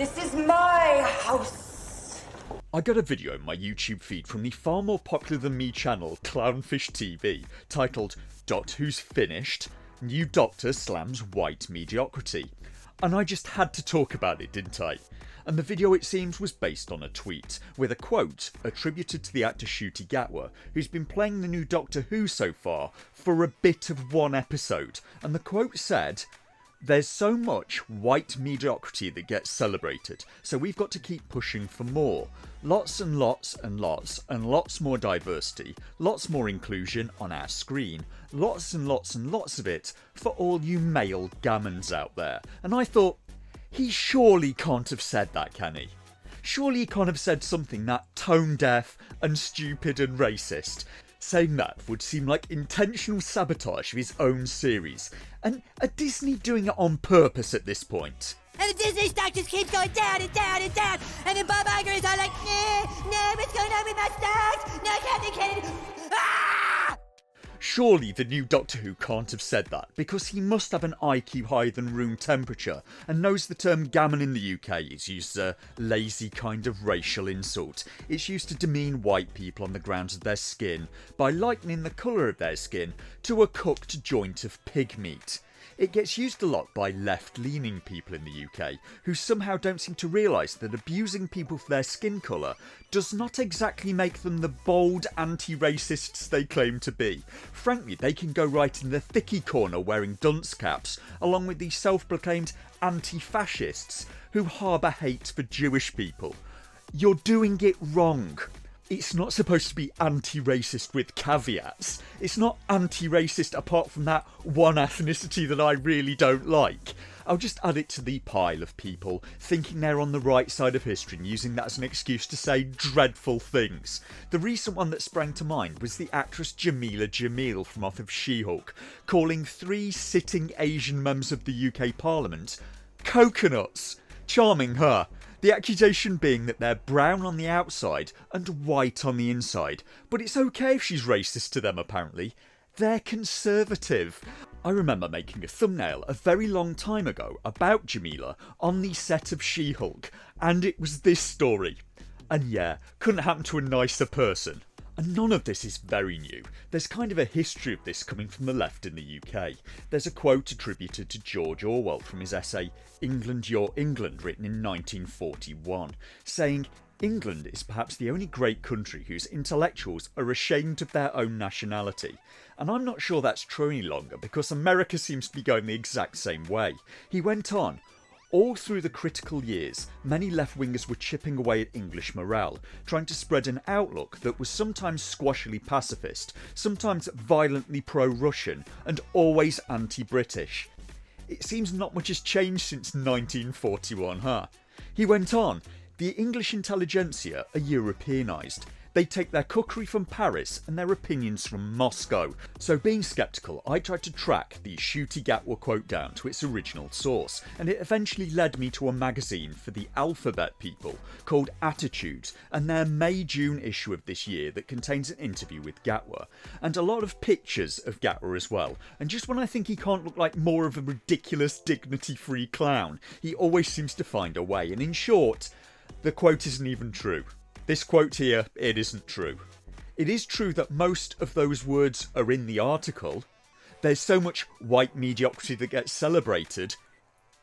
This is my house. I got a video in my YouTube feed from the far more popular than me channel Clownfish TV titled Doctor Who's Finished, New Doctor Slams White Mediocrity. And I just had to talk about it, didn't I? And the video, it seems, was based on a tweet with a quote attributed to the actor Ncuti Gatwa, who's been playing the new Doctor Who so far for a bit of one episode. And the quote said, "There's so much white mediocrity that gets celebrated, so we've got to keep pushing for more. Lots and lots and lots and lots more diversity, lots more inclusion on our screen, lots and lots and lots of it for all you male gammons out there." And I thought, he surely can't have said that, can he? Surely he can't have said something that tone deaf and stupid and racist. Saying that would seem like intentional sabotage of his own series. And are Disney doing it on purpose at this point? And the Disney stock just keeps going down and down and down. And then Bob Iger is all like, no, what's going on with my stocks? No, Captain Kennedy. Ah! Surely the new Doctor Who can't have said that, because he must have an IQ higher than room temperature and knows the term gammon in the UK is used as a lazy kind of racial insult. It's used to demean white people on the grounds of their skin by likening the colour of their skin to a cooked joint of pig meat. It gets used a lot by left-leaning people in the UK, who somehow don't seem to realise that abusing people for their skin colour does not exactly make them the bold anti-racists they claim to be. Frankly, they can go right in the thicky corner wearing dunce caps, along with these self-proclaimed anti-fascists who harbour hate for Jewish people. You're doing it wrong. It's not supposed to be anti-racist with caveats. It's not anti-racist apart from that one ethnicity that I really don't like. I'll just add it to the pile of people thinking they're on the right side of history and using that as an excuse to say dreadful things. The recent one that sprang to mind was the actress Jameela Jamil from off of She-Hulk, calling 3 sitting Asian members of the UK Parliament coconuts. Charming her. The accusation being that they're brown on the outside and white on the inside. But it's okay if she's racist to them, apparently. They're conservative. I remember making a thumbnail a very long time ago about Jameela on the set of She-Hulk, and it was this story. And yeah, couldn't happen to a nicer person. And none of this is very new. There's kind of a history of this coming from the left in the UK. There's a quote attributed to George Orwell from his essay England, Your England, written in 1941, saying, "England is perhaps the only great country whose intellectuals are ashamed of their own nationality." And I'm not sure that's true any longer, because America seems to be going the exact same way. He went on, "All through the critical years, many left-wingers were chipping away at English morale, trying to spread an outlook that was sometimes squashily pacifist, sometimes violently pro-Russian, and always anti-British. It seems not much has changed since 1941, huh?" He went on, "The English intelligentsia are Europeanised. They take their cookery from Paris and their opinions from Moscow." So being sceptical, I tried to track the Ncuti Gatwa quote down to its original source, and it eventually led me to a magazine for the alphabet people called Attitudes, and their May-June issue of this year that contains an interview with Gatwa, and a lot of pictures of Gatwa as well. And just when I think he can't look like more of a ridiculous dignity-free clown, he always seems to find a way. And in short, the quote isn't even true. This quote here, it isn't true. It is true that most of those words are in the article. There's so much white mediocrity that gets celebrated.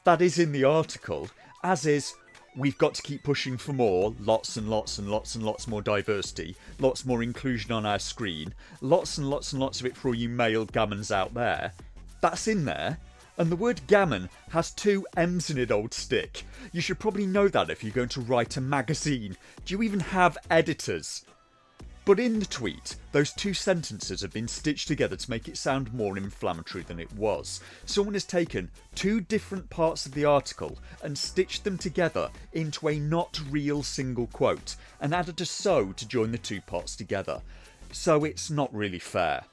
That is in the article, as is, we've got to keep pushing for more, lots and lots and lots and lots more diversity, lots more inclusion on our screen, lots and lots and lots of it for all you male gammons out there. That's in there. And the word gammon has 2 M's in it, old stick. You should probably know that if you're going to write a magazine. Do you even have editors? But in the tweet, those 2 sentences have been stitched together to make it sound more inflammatory than it was. Someone has taken 2 different parts of the article and stitched them together into a not real single quote, and added a "so" to join the 2 parts together. So it's not really fair.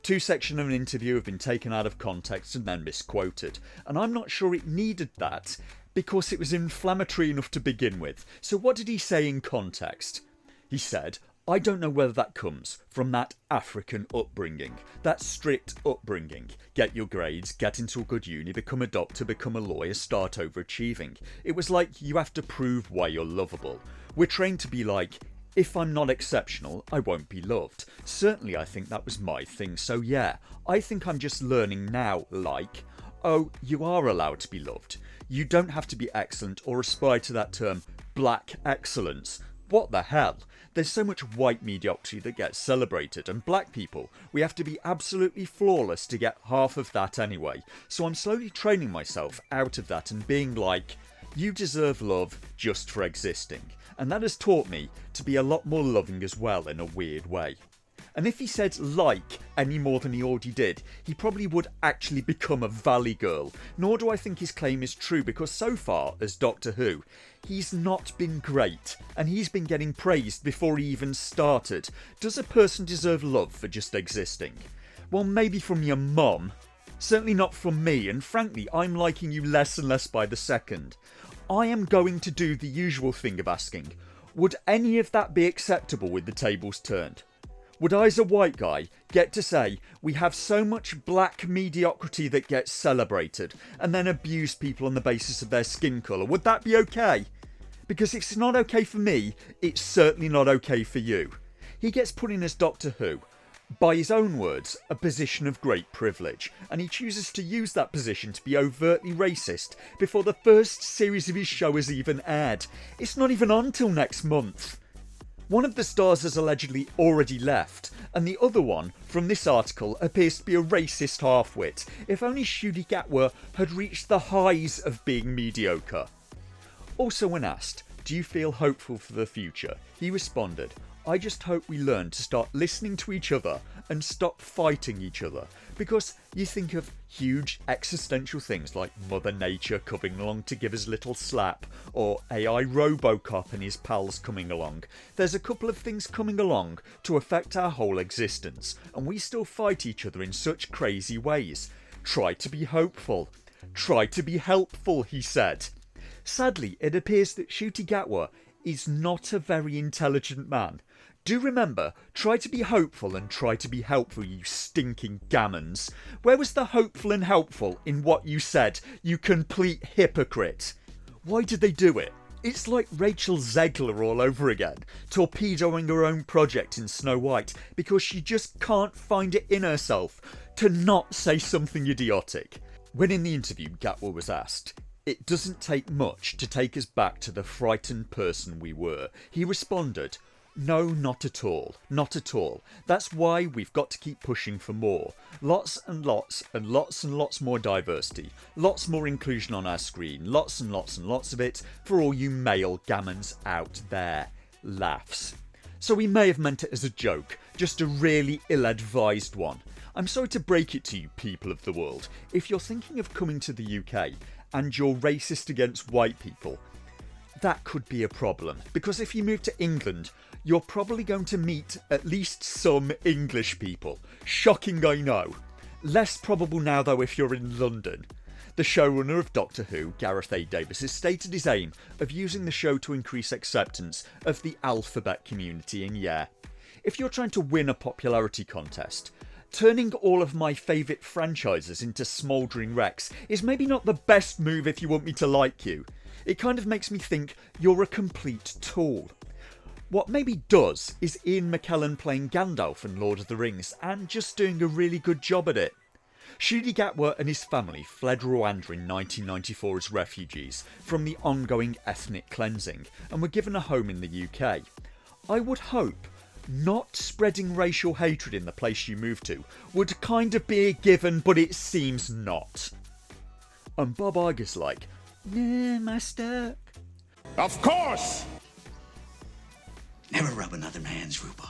2 sections of an interview have been taken out of context and then misquoted, and I'm not sure it needed that because it was inflammatory enough to begin with. So what did he say in context? He said, I don't know whether that comes from that African upbringing, that strict upbringing. Get your grades, get into a good uni, become a doctor, become a lawyer, start overachieving. It was like you have to prove why you're lovable. We're trained to be like, if I'm not exceptional, I won't be loved. Certainly I think that was my thing, so yeah, I think I'm just learning now, like, oh, you are allowed to be loved. You don't have to be excellent or aspire to that term, black excellence. What the hell? There's so much white mediocrity that gets celebrated, and black people, we have to be absolutely flawless to get half of that anyway. So I'm slowly training myself out of that and being like, you deserve love just for existing. And that has taught me to be a lot more loving as well in a weird way. And if he said like any more than he already did, he probably would actually become a Valley girl. Nor do I think his claim is true, because so far as Doctor Who, he's not been great, and he's been getting praised before he even started. Does a person deserve love for just existing? Well, maybe from your mum. Certainly not from me, and frankly, I'm liking you less and less by the second. I am going to do the usual thing of asking, would any of that be acceptable with the tables turned? Would I, as a white guy, get to say, we have so much black mediocrity that gets celebrated, and then abuse people on the basis of their skin colour? Would that be okay? Because if it's not okay for me, it's certainly not okay for you. He gets put in as Doctor Who, by his own words, a position of great privilege, and he chooses to use that position to be overtly racist before the first series of his show has even aired. It's not even on till next month. One of the stars has allegedly already left, and the other one, from this article, appears to be a racist half-wit. If only Ncuti Gatwa had reached the highs of being mediocre. Also when asked, do you feel hopeful for the future? He responded, I just hope we learn to start listening to each other and stop fighting each other. Because you think of huge existential things like Mother Nature coming along to give us a little slap, or AI Robocop and his pals coming along. There's a couple of things coming along to affect our whole existence, and we still fight each other in such crazy ways. Try to be hopeful. Try to be helpful, he said. Sadly, it appears that Ncuti Gatwa is not a very intelligent man. Do remember, try to be hopeful and try to be helpful, you stinking gammons. Where was the hopeful and helpful in what you said, you complete hypocrite? Why did they do it? It's like Rachel Zegler all over again, torpedoing her own project in Snow White because she just can't find it in herself to not say something idiotic. When in the interview Gatwa was asked, it doesn't take much to take us back to the frightened person we were, he responded, no, not at all. Not at all. That's why we've got to keep pushing for more. Lots and lots and lots and lots more diversity. Lots more inclusion on our screen. Lots and lots and lots of it for all you male gammons out there. Laughs. So he may have meant it as a joke, just a really ill-advised one. I'm sorry to break it to you, people of the world. If you're thinking of coming to the UK and you're racist against white people, that could be a problem. Because if you move to England, you're probably going to meet at least some English people. Shocking, I know. Less probable now though if you're in London. The showrunner of Doctor Who, Gareth A Davies, has stated his aim of using the show to increase acceptance of the alphabet community, and yeah, if you're trying to win a popularity contest, turning all of my favourite franchises into smouldering wrecks is maybe not the best move if you want me to like you. It kind of makes me think you're a complete tool. What maybe does is Ian McKellen playing Gandalf in Lord of the Rings and just doing a really good job at it. Ncuti Gatwa and his family fled Rwanda in 1994 as refugees from the ongoing ethnic cleansing and were given a home in the UK. I would hope not spreading racial hatred in the place you move to would kind of be a given, but it seems not. And Bob Iger's like, nah, am I stuck? Of course! Never rub another man's rhubarb.